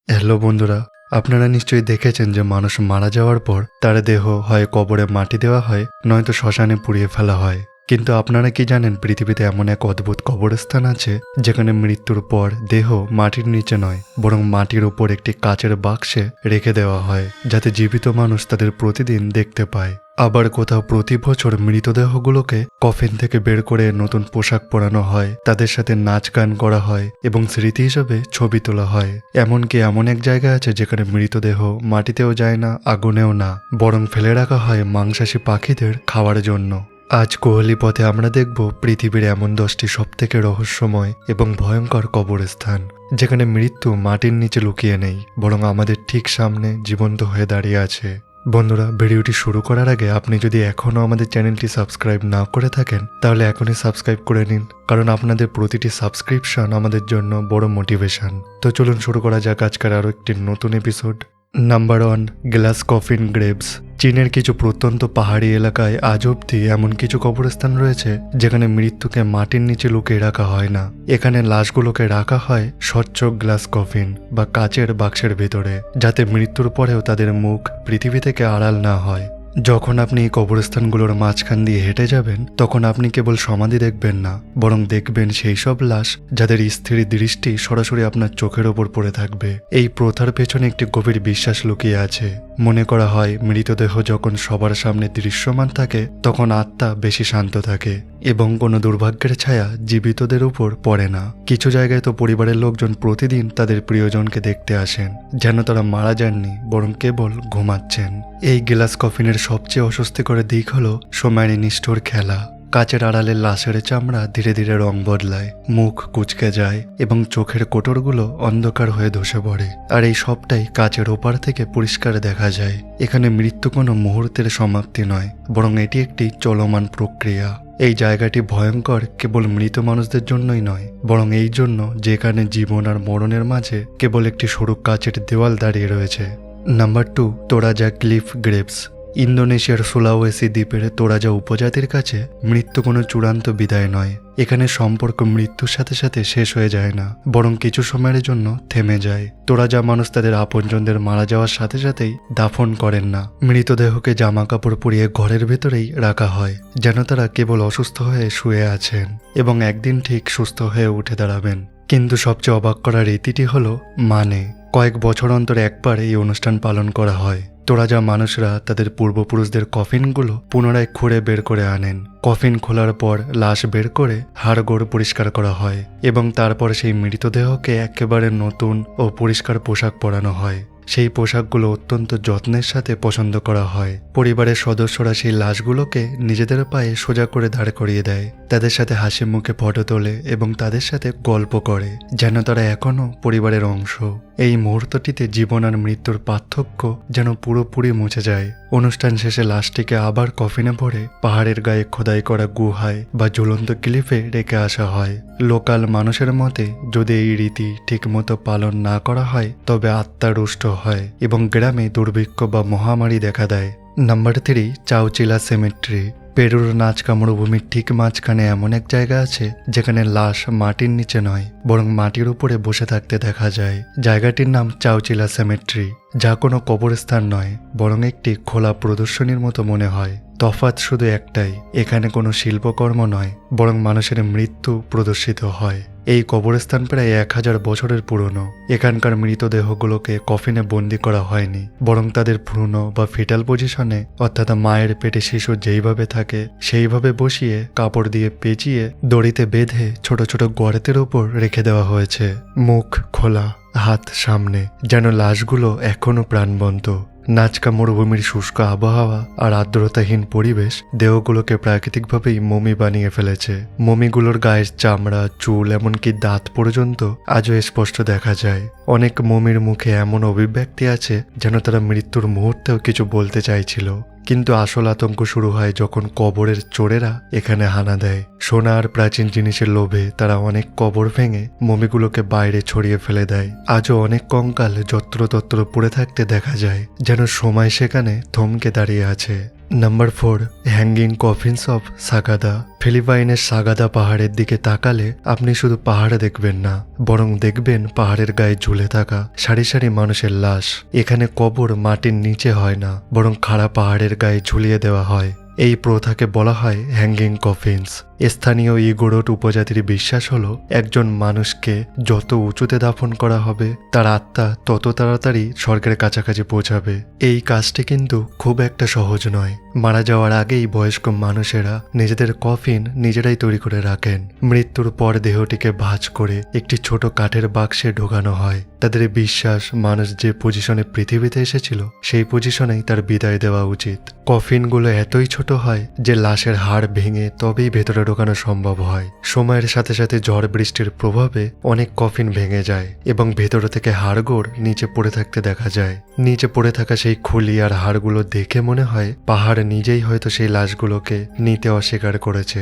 Hello বন্ধুরা, আপনারা নিশ্চয়ই দেখেছেন যে মানুষ মারা যাওয়ার পর তার দেহ হয় কবরে মাটি দেওয়া হয়, নয়তো শ্মশানে পুড়িয়ে ফেলা হয়। কিন্তু আপনারা কি জানেন পৃথিবীতে এমন এক অদ্ভুত কবরস্থান আছে যেখানে মৃত্যুর পর দেহ মাটির নিচে নয় বরং মাটির উপর একটি কাচের বাক্সে রেখে দেওয়া হয়, যাতে জীবিত মানুষ তাদের প্রতিদিন দেখতে পায়। আবার কোথাও প্রতি বছর মৃতদেহগুলোকে কফিন থেকে বের করে নতুন পোশাক পরানো হয়, তাদের সাথে নাচ গান করা হয় এবং স্মৃতি হিসেবে ছবি তোলা হয়। এমনকি এমন এক জায়গা আছে যেখানে মৃতদেহ মাটিতেও যায় না, আগুনেও না, বরং ফেলে রাখা হয় মাংসাশী পাখিদের খাওয়ার জন্য। আজ কোহলি পথে আমরা দেখব পৃথিবীর এমন 10টি সবথেকে রহস্যময় এবং ভয়ঙ্কর কবরস্থান, যেখানে মৃত্যু মাটির নিচে লুকিয়ে নেই বরং আমাদের ঠিক সামনে জীবন্ত হয়ে দাঁড়িয়ে আছে। বন্ধুরা, ভিডিওটি শুরু করার আগে আপনি যদি এখনও আমাদের চ্যানেলটি সাবস্ক্রাইব না করে থাকেন তাহলে এখনই সাবস্ক্রাইব করে নিন, কারণ আপনাদের প্রতিটি সাবস্ক্রিপশন আমাদের জন্য বড় মোটিভেশন। তো চলুন শুরু করা যাক আজকের আরও একটি নতুন episode. Number 1, glass coffin graves. চীনের কিছু প্রত্যন্ত পাহাড়ি এলাকায় আজ অবধি এমন কিছু কবরস্থান রয়েছে যেখানে মৃত্যুকে মাটির নিচে লুকিয়ে রাখা হয় না। এখানে লাশগুলোকে রাখা হয় স্বচ্ছ গ্লাস কফিন বা কাচের বাক্সের ভিতরে, যাতে মৃত্যুর পরেও তাদের মুখ পৃথিবী থেকে আড়াল না হয়। যখন আপনি এই কবরস্থানগুলোর মাঝখান দিয়ে হেঁটে যাবেন তখন আপনি কেবল সমাধি দেখবেন না, বরং দেখবেন সেই সব লাশ যাদের স্থির দৃষ্টি সরাসরি আপনার চোখের ওপর পড়ে থাকবে। এই প্রথার পেছনে একটি গভীর বিশ্বাস লুকিয়ে আছে। মনে করা হয় মৃতদেহ যখন সবার সামনে দৃশ্যমান থাকে তখন আত্মা বেশি শান্ত থাকে এবং কোনো দুর্ভাগ্যের ছায়া জীবিতদের উপর পড়ে না। কিছু জায়গায় তো পরিবারের লোকজন প্রতিদিন তাদের প্রিয়জনকে দেখতে আসেন, যেন তারা মারা যাননি বরং কেবল ঘুমাচ্ছেন। এই গ্লাস কফিনের সবচেয়ে অস্বস্তিকর দিক হলো সময়ের নিষ্ঠুর খেলা। কাচের আড়ালে লাশের চামড়া ধীরে ধীরে রং বদলায়, মুখ কুঁচকে যায় এবং চোখের কোটরগুলো অন্ধকার হয়ে ধসে পড়ে। আর এই সবটাই কাচের ওপার থেকে পরিষ্কার দেখা যায়। এখানে মৃত্যু কোনো মুহূর্তের সমাপ্তি নয়, বরং এটি একটি চলমান প্রক্রিয়া। এই জায়গাটি ভয়ঙ্কর কেবল মৃত মানুষদের জন্যই নয়, বরং এই জন্য যেখানে জীবন আর মরণের মাঝে কেবল একটি সরু কাচের দেওয়াল দাঁড়িয়ে রয়েছে। Number 2, Toraja cliff graves. ইন্দোনেশিয়ার সুলাওয়েসি দ্বীপের তোরাজা উপজাতির কাছে মৃত্যু কোনো চূড়ান্ত বিদায় নয়। এখানে সম্পর্ক মৃত্যুর সাথে সাথে শেষ হয়ে যায় না, বরং কিছু সময়ের জন্য থেমে যায়। তোরাজা মানুষ তাদের আপনজনদের মারা যাওয়ার সাথে সাথেই দাফন করেন না। মৃতদেহকে জামা কাপড় পরিয়ে ঘরের ভেতরেই রাখা হয়, যেন তারা কেবল অসুস্থ হয়ে শুয়ে আছেন এবং একদিন ঠিক সুস্থ হয়ে উঠে দাঁড়াবেন। কিন্তু সবচেয়ে অবাক করা রীতিটি হলো কয়েক বছর অন্তর একবার এই অনুষ্ঠান পালন করা হয়। তোরাজা মানুষরা তাদের পূর্বপুরুষদের কফিনগুলো পুনরায় খুঁড়ে বের করে আনেন। কফিন খোলার পর লাশ বের করে হাড়গোড় পরিষ্কার করা হয় এবং তারপর সেই মৃতদেহকে একেবারে নতুন ও পরিষ্কার পোশাক পরানো হয়। সেই পোশাকগুলো অত্যন্ত যত্নের সাথে পছন্দ করা হয়। পরিবারের সদস্যরা সেই লাশগুলোকে নিজেদের পায়ে সোজা করে দাঁড় করিয়ে দেয়, তাদের সাথে হাসি মুখে ফটো তোলে এবং তাদের সাথে গল্প করে, যেন তারা এখনও পরিবারের অংশ। এই মুহূর্তটিতে জীবন আর মৃত্যুর পার্থক্য যেন পুরোপুরি মুছে যায়। অনুষ্ঠান শেষে লাশটিকে আবার কফিনে ভরে পাহাড়ের গায়ে খোদাই করা গুহায় বা ঝুলন্ত ক্লিফে রেখে আসা হয়। লোকাল মানুষের মতে যদি এই রীতি ঠিকমতো পালন না করা হয় তবে আত্মা রুষ্ট হয় এবং গ্রামে দুর্ভিক্ষ বা মহামারী দেখা দেয়। Number 3, Chauchilla cemetery. পেরুর নাজকা মরুভূমির ঠিক মাঝখানে এমন এক জায়গা আছে যেখানে লাশ মাটির নিচে নয় বরং মাটির উপরে বসে থাকতে দেখা যায়। জায়গাটির নাম চাওচিলা সেমেট্রি, যা কোনো কবরস্থান নয় বরং একটি খোলা প্রদর্শনীর মতো মনে হয়। তফাৎ শুধু একটাই, এখানে কোনো শিল্পকর্ম নয় বরং মানুষের মৃত্যু প্রদর্শিত হয়। এই কবরস্থান প্রায় 1000 বছরের পুরনো। এখানকার মৃতদেহগুলোকে কফিনে বন্দি করা হয়নি, বরং তাদের ভ্রূণ বা ফিটাল পজিশনে, অর্থাৎ মায়ের পেটে শিশু যেইভাবে থাকে সেইভাবে বসিয়ে কাপড় দিয়ে পেঁচিয়ে দড়িতে বেঁধে ছোট ছোট গর্তের উপর রেখে দেওয়া হয়েছে। মুখ খোলা, হাত সামনে, যেন লাশগুলো এখনো প্রাণবন্ত। নাজকা মরুভূমির শুষ্ক আবহাওয়া আর আর্দ্রতাহীন পরিবেশ দেহগুলোকে প্রাকৃতিকভাবেই মমি বানিয়ে ফেলেছে। মমিগুলোর গায়ের চামড়া, চুল, এমনকি দাঁত পর্যন্ত আজও স্পষ্ট দেখা যায়। অনেক মমির মুখে এমন অভিব্যক্তি আছে যেন তারা মৃত্যুর মুহূর্তেও কিছু বলতে চাইছিল। কিন্তু আসল আতঙ্ক শুরু হয় যখন কবরের চোরেরা এখানে হানা দেয়। সোনা আর প্রাচীন জিনিসের লোভে তারা অনেক কবর ভেঙে মমিগুলোকে বাইরে ছড়িয়ে ফেলে দেয়। আজও অনেক কঙ্কাল যত্রতত্র পড়ে থাকতে দেখা যায়, যেন সময় সেখানে থমকে দাঁড়িয়ে আছে। Number 4, hanging coffins of Sagada. ফিলিপাইনের সাগাদা পাহাড়ের দিকে তাকালে আপনি শুধু পাহাড়ে দেখবেন না, বরং দেখবেন পাহাড়ের গায়ে ঝুলে থাকা সারি সারি মানুষের লাশ। এখানে কবর মাটির নিচে হয় না, বরং খাড়া পাহাড়ের গায়ে ঝুলিয়ে দেওয়া হয়। এই প্রথাকে বলা হয় হ্যাঙ্গিং কফিনস। স্থানীয় ইগোরোট উপজাতির বিশ্বাস হলো একজন মানুষকে যত উঁচুতে দাফন করা হবে তার আত্মা তত তাড়াতাড়ি স্বর্গের কাছাকাছি পৌঁছাবে। এই কাজটি কিন্তু খুব একটা সহজ নয়। মারা যাওয়ার আগেই বয়স্ক মানুষেরা নিজেদের কফিন নিজেরাই তৈরি করে রাখেন। মৃত্যুর পর দেহটিকে ভাঁজ করে একটি ছোট কাঠের বাক্সে ঢোকানো হয়। তাদের বিশ্বাস মানুষ যে পজিশনে পৃথিবীতে এসেছিল সেই পজিশনেই তার বিদায় দেওয়া উচিত। কফিনগুলো এতই ছোট হয় যে লাশের হাড় ভেঙে তবেই ভেতরে ঢোকানো সম্ভব হয়। সময়ের সাথে সাথে ঝড় বৃষ্টির প্রভাবে অনেক কফিন ভেঙে যায় এবং ভেতর থেকে হাড়গোড় নিচে পড়ে থাকতে দেখা যায়। নিচে পড়ে থাকা সেই খুলি আর হাড়গুলো দেখে মনে হয় পাহাড় নিজেই হয়তো সেই লাশগুলোকে নিতে অস্বীকার করেছে।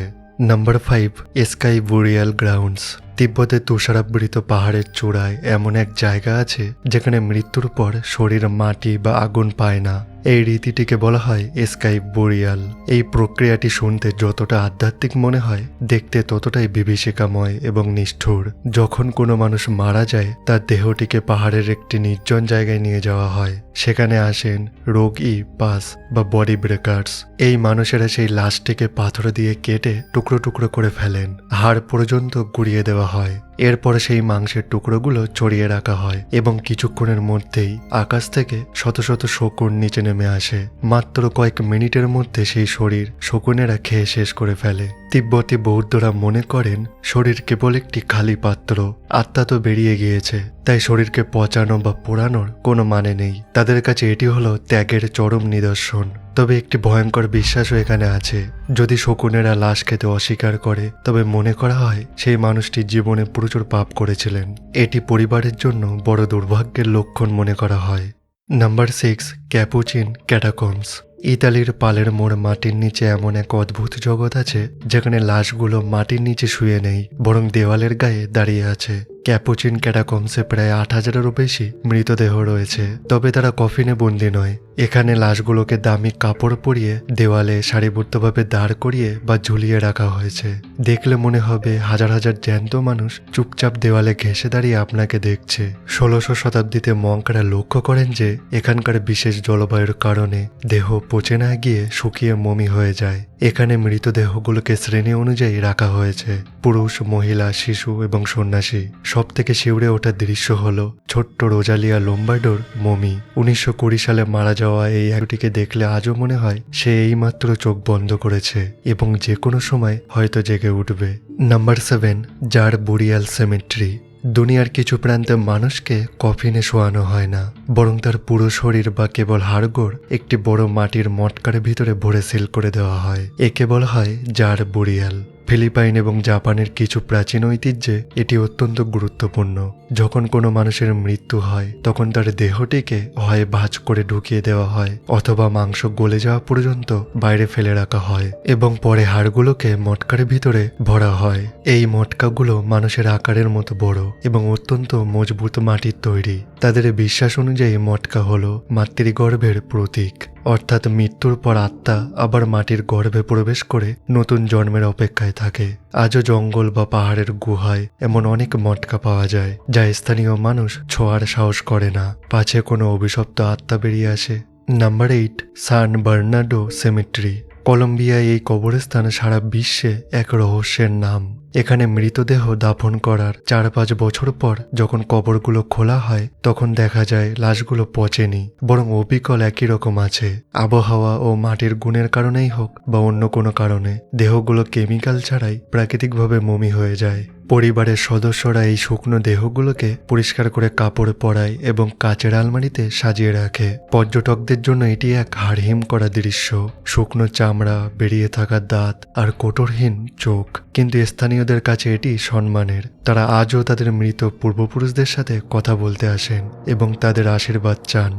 Number 5, sky burial grounds. তিব্বতে তুষারাবৃত পাহাড়ের চূড়ায় এমন এক জায়গা আছে যেখানে মৃত্যুর পর শরীর মাটি বা আগুন পায় না। এই রীতিটিকে বলা হয় স্কাই বুরিয়াল। এই প্রক্রিয়াটি শুনতে যতটা আধ্যাত্মিক মনে হয়, দেখতে ততটাই বিভীষিকাময় এবং নিষ্ঠুর। যখন কোনো মানুষ মারা যায় তার দেহটিকে পাহাড়ের একটি নির্জন জায়গায় নিয়ে যাওয়া হয়। সেখানে আসেন রোগী, পাস বা বডি ব্রেকার্স। এই মানুষেরা সেই লাশটিকে পাথর দিয়ে কেটে টুকরো টুকরো করে ফেলেন, হাড় পর্যন্ত গুঁড়িয়ে দেওয়া হয়। এরপর সেই মাংসের টুকরোগুলো ছড়িয়ে রাখা হয় এবং কিছুক্ষণের মধ্যেই আকাশ থেকে শত শত শকুন নিচে নেমে আসে। মাত্র কয়েক মিনিটের মধ্যে সেই শরীর শকুনেরা খেয়ে শেষ করে ফেলে। তিব্বতী বৌদ্ধরা মনে করেন শরীর কেবল একটি খালি পাত্র, আত্মা তো বেরিয়ে গিয়েছে, তাই শরীরকে পচানো বা পোড়ানোর কোনো মানে নেই। তাদের কাছে এটি হলো ত্যাগের চরম নিদর্শন। তবে একটি ভয়ঙ্কর বিশ্বাসও এখানে আছে। যদি শকুনেরা লাশ খেতে অস্বীকার করে তবে মনে করা হয় সেই মানুষটি জীবনে প্রচুর পাপ করেছিলেন। এটি পরিবারের জন্য বড় দুর্ভাগ্যের লক্ষণ মনে করা হয়। Number 6, Capuchin catacombs. ইতালির পালের মোড় মাটির নিচে এমন এক অদ্ভুত জগৎ আছে যেখানে লাশগুলো মাটির নিচে শুয়ে নেই, বরং দেওয়ালের গায়ে দাঁড়িয়ে আছে। ক্যাপুচিন ক্যাটাকম্বসে প্রায় 8,000-এরও বেশি মৃতদেহ রয়েছে, তবে তারা কফিনে বন্দী নয়। এখানে লাশগুলোকে দামি কাপড় পরিয়ে দেওয়ালে সারিবদ্ধভাবে দাঁড় করিয়ে বা ঝুলিয়ে রাখা হয়েছে। দেখলে মনে হবে হাজার হাজার জ্যান্ত মানুষ চুপচাপ দেওয়ালে ঘেঁষে দাঁড়িয়ে আপনাকে দেখছে। 16শো শতাব্দীতে মঙ্করা লক্ষ্য করেন যে এখানকার বিশেষ জলবায়ুর কারণে দেহ পচে না গিয়ে শুকিয়ে মমি হয়ে যায়। এখানে মৃতদেহগুলোকে শ্রেণী অনুযায়ী রাখা হয়েছে, পুরুষ, মহিলা, শিশু এবং সন্ন্যাসী। সব থেকে শিউরে ওঠা দৃশ্য হলো ছোট্ট রোজালিয়া লোম্বার্ডোর মমি। 1920 সালে মারা যাওয়া এই একটিকে দেখলে আজও মনে হয় সে এইমাত্র চোখ বন্ধ করেছে এবং যে কোনো সময় হয়তো জেগে উঠবে। Number 7, jar burial cemetery. দুনিয়ার কিছু প্রান্তে মানুষকে কফিনে শোয়ানো হয় না, বরং তার পুরো শরীর বা কেবল হাড়গোড় একটি বড় মাটির মটকার ভিতরে ভরে সিল করে দেওয়া হয়। একে বলা হয় জার বুরিয়াল। ফিলিপাইন এবং জাপানের কিছু প্রাচীন ঐতিহ্যে এটি অত্যন্ত গুরুত্বপূর্ণ। যখন কোনো মানুষের মৃত্যু হয় তখন তার দেহটিকে হয় ভাঁজ করে ঢুকিয়ে দেওয়া হয় অথবা মাংস গলে যাওয়া পর্যন্ত বাইরে ফেলে রাখা হয় এবং পরে হাড়গুলোকে মটকার ভিতরে ভরা হয়। এই মটকাগুলো মানুষের আকারের মতো বড় এবং অত্যন্ত মজবুত মাটির তৈরি। তাদের বিশ্বাস অনুযায়ী মটকা হলো মাতৃগর্ভের প্রতীক, অর্থাৎ মৃত্যুর পর আত্মা আবার মাটির গর্ভে প্রবেশ করে নতুন জন্মের অপেক্ষায় থাকে। আজও জঙ্গল বা পাহাড়ের গুহায় এমন অনেক মটকা পাওয়া যায় যা স্থানীয় মানুষ ছোঁয়ার সাহস করে না, পাছে কোনো অভিশপ্ত আত্মা বেরিয়ে আসে। নাম্বার 8, সান বার্নার্ডো সেমেট্রি। কলম্বিয়ায় এই কবরস্থান সারা বিশ্বে এক রহস্যের নাম। এখানে মৃতদেহ দাফন করার 4-5 বছর পর যখন কবরগুলো খোলা হয় তখন দেখা যায় লাশগুলো পচেনি, বরং অবিকল একই রকম আছে। আবহাওয়া ও মাটির গুণের কারণেই হোক বা অন্য কোনো কারণে দেহগুলো কেমিক্যাল ছাড়াই প্রাকৃতিকভাবে মমি হয়ে যায়। পরিবারের সদস্যরা এই শুকনো দেহগুলোকে পরিষ্কার করে কাপড় পরায় এবং কাচের আলমারিতে সাজিয়ে রাখে। পর্যটকদের জন্য এটি এক হাড়হিম করা দৃশ্য, শুকনো চামড়া, বেরিয়ে থাকা দাঁত আর কোটরহীন চোখ, কিন্তু স্থানীয়দের কাছে এটি সম্মানের। তারা আজও তাদের মৃত পূর্বপুরুষদের সাথে কথা বলতে আসেন এবং তাদের আশীর্বাদ চান।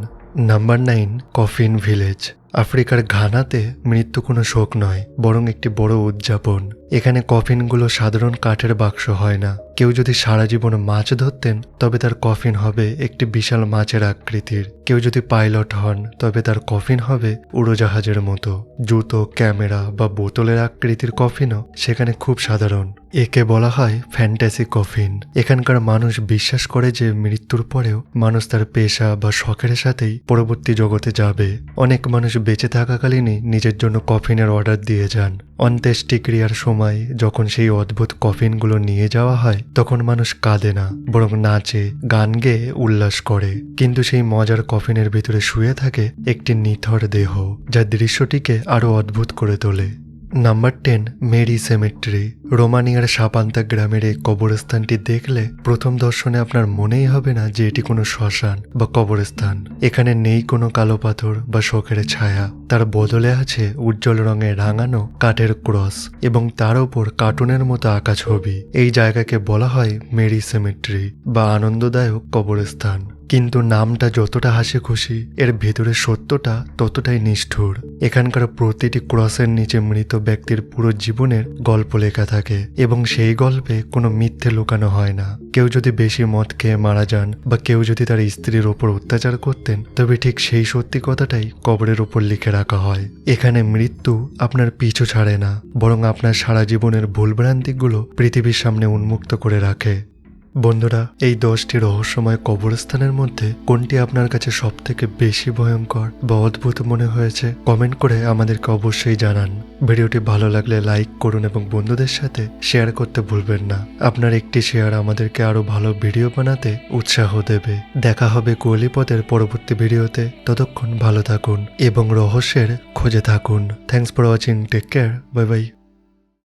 Number 9, coffin village. আফ্রিকার ঘানাতে মৃত্যু কোনো শোক নয়, বরং একটি বড় উদযাপন। এখানে কফিনগুলো সাধারণ কাঠের বাক্স হয় না। কেউ যদি সারা জীবন মাছ ধরতেন তবে তার কফিন হবে একটি বিশাল মাছের আকৃতির। কেউ যদি পাইলট হন তবে তার কফিন হবে উড়োজাহাজের মতো। জুতো, ক্যামেরা বা বোতলের আকৃতির কফিনও সেখানে খুব সাধারণ। একে বলা হয় ফ্যান্টাসি কফিন। এখানকার মানুষ বিশ্বাস করে যে মৃত্যুর পরেও মানুষ তার পেশা বা শখের সাথেই পরবর্তী জগতে যাবে। অনেক মানুষ বেঁচে থাকাকালীনই নিজের জন্য কফিনের অর্ডার দিয়ে যান। অন্ত্যেষ্টিক্রিয়ার সময় যখন সেই অদ্ভুত কফিনগুলো নিয়ে যাওয়া হয় তখন মানুষ কাঁদে না, বরং নাচে, গান গেয়ে উল্লাস করে। কিন্তু সেই মজার কফিনের ভিতরে শুয়ে থাকে একটি নিথর দেহ, যা দৃশ্যটিকে আরো অদ্ভুত করে তোলে। Number 10, Merry cemetery. রোমানিয়ার সাপান্তা গ্রামের এই কবরস্থানটি দেখলে প্রথম দর্শনে আপনার মনেই হবে না যে এটি কোনো শ্মশান বা কবরস্থান। এখানে নেই কোনো কালো পাথর বা শোকের ছায়া, তার বদলে আছে উজ্জ্বল রঙে রাঙানো কাঠের ক্রস এবং তার ওপর কার্টুনের মতো আঁকা ছবি। এই জায়গাকে বলা হয় মেরি সেমেট্রি বা আনন্দদায়ক কবরস্থান। কিন্তু নামটা যতটা হাসি খুশি, এর ভেতরে সত্যটা ততটাই নিষ্ঠুর। এখানকার প্রতিটি ক্রসের নিচে মৃত ব্যক্তির পুরো জীবনের গল্প লেখা থাকে এবং সেই গল্পে কোনো মিথ্যে লুকানো হয় না। কেউ যদি বেশি মদ খেয়ে মারা যান বা কেউ যদি তার স্ত্রীর ওপর অত্যাচার করতেন তবে ঠিক সেই সত্যি কথাটাই কবরের উপর লিখে রাখা হয়। এখানে মৃত্যু আপনার পিছু ছাড়ে না, বরং আপনার সারা জীবনের ভুলভ্রান্তিগুলো পৃথিবীর সামনে উন্মুক্ত করে রাখে। বন্ধুরা, এই 10টি রহস্যময় কবরস্থানের মধ্যে কোনটি আপনার কাছে সবথেকে বেশি ভয়ঙ্কর বা অদ্ভুত মনে হয়েছে কমেন্ট করে আমাদেরকে অবশ্যই জানান। ভিডিওটি ভালো লাগলে লাইক করুন এবং বন্ধুদের সাথে শেয়ার করতে ভুলবেন না। আপনার একটি শেয়ার আমাদেরকে আরো ভালো ভিডিও বানাতে উৎসাহ দেবে। দেখা হবে কুয়ালিপথের পরবর্তী ভিডিওতে। ততক্ষণ ভালো থাকুন এবং রহস্যের খোঁজে থাকুন। Thanks for watching. Take care. Bye by.